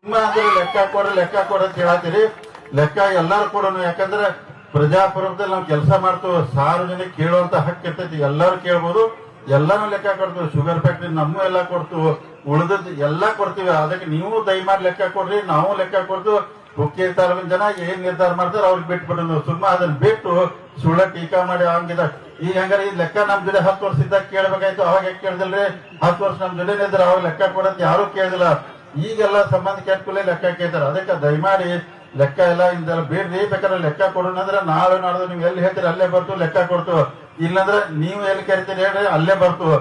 ಲೆಕ್ಕ ಕೊಡ್ರಿ ಅಂತ ಹೇಳತ್ತೀರಿ. ಲೆಕ್ಕ ಎಲ್ಲಾರು ಕೊಡೋಣ. ಯಾಕಂದ್ರೆ ಪ್ರಜಾಪ್ರಭುತ್ವದಲ್ಲಿ ನಾವು ಕೆಲಸ ಮಾಡ್ತೀವಿ. ಸಾರ್ವಜನಿಕ ಕೇಳುವಂತ ಹಕ್ಕು ಇರ್ತೈತಿ. ಎಲ್ಲಾರು ಕೇಳ್ಬೋದು. ಎಲ್ಲಾನು ಲೆಕ್ಕ ಕೊಡ್ತೀವಿ. ಶುಗರ್ ಫ್ಯಾಕ್ಟ್ರಿ ನಮ್ಮ ಎಲ್ಲ ಕೊಡ್ತೀವಿ. ಉಳಿದದ್ದು ಎಲ್ಲಾ ಕೊಡ್ತೀವಿ. ಅದಕ್ಕೆ ನೀವು ದಯಮಾಡಿ ಲೆಕ್ಕ ಕೊಡ್ರಿ, ನಾವು ಲೆಕ್ಕ ಕೊಡ್ತೀವಿ. ಹುಕ್ಕೇರಿ ತಾಲೂಕಿನ ಜನ ಏನ್ ನಿರ್ಧಾರ ಮಾಡ್ತಾರೆ ಅವ್ರಿಗೆ ಬಿಟ್ಬಿಟ್ಟು ಸುಮ್ಮ ಅದನ್ನ ಬಿಟ್ಟು ಸುಳ್ಳ ಟೀಕಾ ಮಾಡಿ ಹಂಗಿದ. ಈಗ ಹಂಗಾರೆ ಈ ಲೆಕ್ಕ ನಮ್ ಜೊತೆ 10 ವರ್ಷದಿಂದ ಕೇಳ್ಬೇಕಾಯ್ತು. ಅವಾಗ ಯಾಕೆ ಕೇಳ್ದಿಲ್ರಿ? 10 ವರ್ಷ ನಮ್ ಜೊತೆ ಇದ್ರೆ ಅವಾಗ ಲೆಕ್ಕ ಕೊಡಂತ ಯಾರು ಕೇಳಿದಿಲ್ಲ. ಈಗೆಲ್ಲ ಸಂಬಂಧ ಕೆಟ್ಟಕೂಲೆ ಲೆಕ್ಕ ಕೇಳ್ತಾರೆ. ಅದಕ್ಕೆ ದಯಮಾಡಿ ಲೆಕ್ಕ ಎಲ್ಲ ಇಂದೆಲ್ಲ ಬೇಡ್ರಿ. ಬೇಕಾದ್ರೆ ಲೆಕ್ಕ ಕೊಡೋಣ ಅಂದ್ರೆ ನಾಳೆ ನಾಡ್ದು ನೀವು ಎಲ್ಲಿ ಹೇಳ್ತೀರಿ ಅಲ್ಲೇ ಬರ್ತು ಲೆಕ್ಕ ಕೊಡ್ತು. ಇಲ್ಲಂದ್ರೆ ನೀವು ಎಲ್ಲಿ ಕರಿತೀರಿ ಹೇಳ್ರಿ ಅಲ್ಲೇ ಬರ್ತು.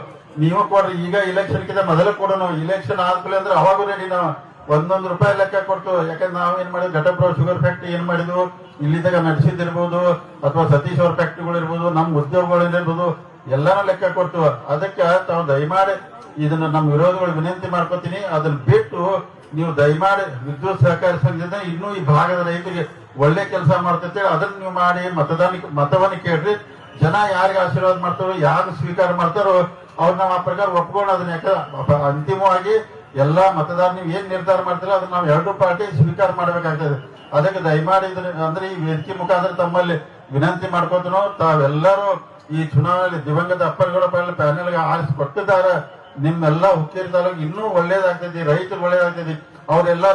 ನೀವು ಕೊಡ್ರಿ. ಈಗ ಇಲೆಕ್ಷನ್ ಮೊದಲೇ ಕೊಡೋಣ. ಇಲೆಕ್ಷನ್ ಆದ್ಮೇಲೆ ಅಂದ್ರೆ ಅವಾಗೂ ರೆಡಿ. ನಾವು 1 ರೂಪಾಯಿ ಲೆಕ್ಕ ಕೊಡ್ತು. ಯಾಕಂದ್ರೆ ನಾವ್ ಏನ್ ಮಾಡಿದ್ವಿ, ಘಟಪ್ರಭು ಶುಗರ್ ಫ್ಯಾಕ್ಟ್ರಿ ಏನ್ ಮಾಡಿದ್ವು, ಇಲ್ಲಿದ್ದಾಗ ನಡೆಸಿದಿರ್ಬೋದು ಅಥವಾ ಸತೀಶ್ ಅವ್ರ ಫ್ಯಾಕ್ಟ್ರಿಗಳು ಇರ್ಬೋದು, ನಮ್ ಉದ್ಯೋಗಗಳು ಇರ್ಬೋದು, ಎಲ್ಲಾನು ಲೆಕ್ಕ ಕೊಡ್ತು. ಅದಕ್ಕೆ ತಾವು ದಯಮಾಡಿ ಇದನ್ನ ನಮ್ಮ ವಿರೋಧಿಗಳು ವಿನಂತಿ ಮಾಡ್ಕೊತೀನಿ. ಅದನ್ನ ಬಿಟ್ಟು ನೀವು ದಯಮಾಡಿ ವಿದ್ಯುತ್ ಸಹಕಾರಿ ಸಂಘದಿಂದ ಇನ್ನೂ ಈ ಭಾಗದ ರೈತರಿಗೆ ಒಳ್ಳೆ ಕೆಲಸ ಮಾಡ್ತೈತೆ ಅದನ್ನ ನೀವು ಮಾಡಿ ಮತವನ್ನ ಕೇಳ್ರಿ. ಜನ ಯಾರಿಗೆ ಆಶೀರ್ವಾದ ಮಾಡ್ತಾರೋ, ಯಾರು ಸ್ವೀಕಾರ ಮಾಡ್ತಾರೋ ಅವ್ರು ನಾವು ಆ ಪ್ರಕಾರ ಒಪ್ಕೊಂಡು ಅದನ್ನ ಅಂತಿಮವಾಗಿ ಎಲ್ಲಾ ಮತದಾರ ನೀವು ಏನ್ ನಿರ್ಧಾರ ಮಾಡ್ತೀರೋ ಅದನ್ನ ನಾವು 2 ಪಾರ್ಟಿ ಸ್ವೀಕಾರ ಮಾಡ್ಬೇಕಾಗ್ತದೆ. ಅದಕ್ಕೆ ದಯಮಾಡಿ ಅಂದ್ರೆ ಈ ವೇದಿಕೆ ಮುಖಾಂತರ ತಮ್ಮಲ್ಲಿ ವಿನಂತಿ ಮಾಡ್ಕೋತನೋ, ತಾವೆಲ್ಲರೂ ಈ ಚುನಾವಣೆಯಲ್ಲಿ ದಿವಂಗತ ಅಪ್ಪರ್ಗೌಡ ಪ್ಯಾನೆಲ್ಗೆ ಆರಿಸಿಕೊಟ್ಟಿದ್ದಾರೆ. ನಿಮ್ಮೆಲ್ಲ ಹುಕ್ಕೇರಿ ತಾಲೂಕು ಇನ್ನೂ ಒಳ್ಳೇದಾಗ್ತೈತಿ, ರೈತರು ಒಳ್ಳೇದಾಗ್ತೈತಿ. ಅವರೆಲ್ಲ